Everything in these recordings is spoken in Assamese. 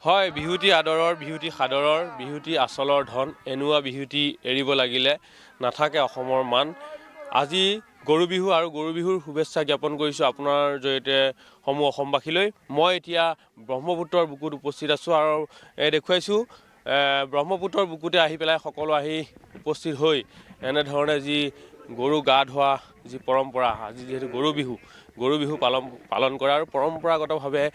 হয়, বিহুতি আদৰৰ, বিহুতি সাদৰৰ, বিহুতি আচলৰ ধন, এনেকুৱা বিহুতি এৰিব লাগিলে নাথাকে অসমৰ মান। আজি গৰু বিহু আৰু গৰু বিহুৰ শুভেচ্ছা জ্ঞাপন কৰিছোঁ আপোনাৰ জৰিয়তে সমূহ অসমবাসীলৈ। মই এতিয়া ব্ৰহ্মপুত্ৰৰ বুকুত উপস্থিত আছোঁ আৰু দেখুৱাইছোঁ ব্ৰহ্মপুত্ৰৰ বুকুতে আহি পেলাই সকলো আহি উপস্থিত হৈ এনেধৰণে যি গৰু গা ধোৱা যি পৰম্পৰা, আজি যিহেতু গৰু বিহু পালন কৰা আৰু পৰম্পৰাগতভাৱে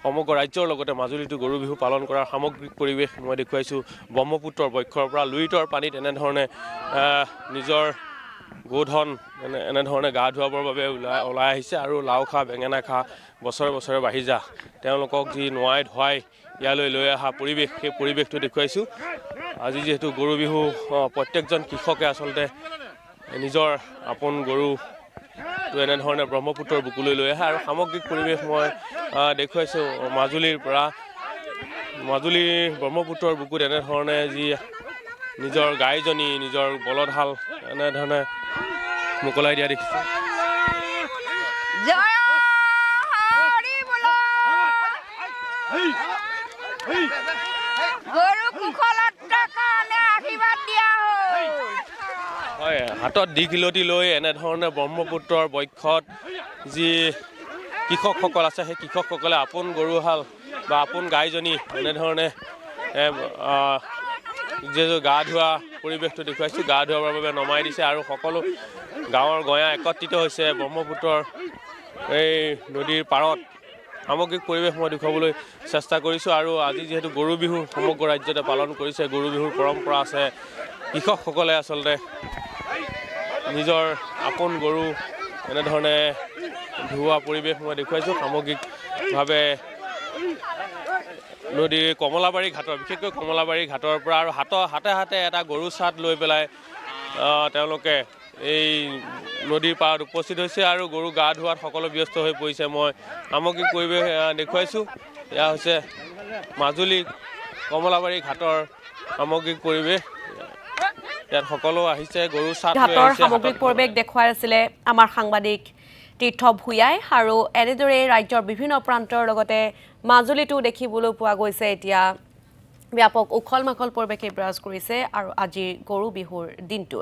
সমগ্ৰ ৰাজ্যৰ লগতে মাজুলীতো গৰু বিহু পালন কৰাৰ সামগ্ৰিক পৰিৱেশ মই দেখুৱাইছোঁ। ব্ৰহ্মপুত্ৰৰ বক্ষৰ পৰা লুইতৰ পানীত এনেধৰণে নিজৰ গোধন এনেধৰণে গা ধুৱাবৰ বাবে ওলাই আহিছে আৰু লাও খা বেঙেনা খা বছৰে বছৰে বাঢ়ি যা, তেওঁলোকক যি নোৱাই ধুৱাই ইয়ালৈ লৈ অহা পৰিৱেশ, সেই পৰিৱেশটো দেখুৱাইছোঁ। আজি যিহেতু গৰু বিহু, প্ৰত্যেকজন কৃষকে আচলতে নিজৰ আপোন গৰু এনেধৰণে ব্ৰহ্মপুত্ৰৰ বুকুলৈ লৈ আহে আৰু সামগ্ৰিক পৰিৱেশ মই দেখুৱাইছোঁ মাজুলীৰ পৰা। মাজুলীৰ ব্ৰহ্মপুত্ৰৰ বুকুত এনেধৰণে যি নিজৰ গাইজনী, নিজৰ বলদহাল এনেধৰণে মোকলাই দিয়া দেখিছোঁ। হয়, হাতত দীঘলতি লৈ এনেধৰণে ব্ৰহ্মপুত্ৰৰ বক্ষত যি কৃষকসকল আছে, সেই কৃষকসকলে আপোন গৰুহাল বা আপোন গাইজনী এনেধৰণে যিহেতু গা ধোৱা পৰিৱেশটো দেখুৱাইছোঁ, গা ধুৱাবৰ বাবে নমাই দিছে আৰু সকলো গাঁৱৰ গঞা একত্ৰিত হৈছে ব্ৰহ্মপুত্ৰৰ এই নদীৰ পাৰত। সামগ্ৰিক পৰিৱেশ মই দেখুৱাবলৈ চেষ্টা কৰিছোঁ আৰু আজি যিহেতু গৰু বিহু সমগ্ৰ ৰাজ্যতে পালন কৰিছে, গৰু বিহুৰ পৰম্পৰা আছে। কৃষকসকলে আচলতে নিজৰ আপোন গৰু এনেধৰণে ধুওৱা পৰিৱেশ মই দেখুৱাইছোঁ। সামগ্ৰিকভাৱে নদীৰ কমলাবাৰী ঘাটৰ, বিশেষকৈ কমলাবাৰী ঘাটৰ পৰা আৰু হাতে হাতে এটা গৰু চাট লৈ পেলাই তেওঁলোকে এই নদীৰ পাৰত উপস্থিত হৈছে আৰু গৰু গা ধোৱাত সকলো ব্যস্ত হৈ পৰিছে। মই সামগ্ৰিক পৰিৱেশ দেখুৱাইছোঁ। এয়া হৈছে মাজুলী কমলাবাৰী ঘাটৰ সামগ্ৰিক পৰিৱেশ। ইয়াত সকলো আহিছে, গৰু চাট লৈ আহিছে। সামগ্ৰিক পৰিৱেশ দেখুৱাই আছিলে আমাৰ সাংবাদিক তীৰ্থ ভূঞাই আৰু এনেদৰে ৰাজ্যৰ বিভিন্ন প্ৰান্তৰ লগতে মাজুলীতো দেখিবলৈ পোৱা গৈছে। এতিয়া ব্যাপক উখল মাখল পৰিৱেশে বিৰাজ কৰিছে আৰু আজিৰ গৰু বিহুৰ দিনটোত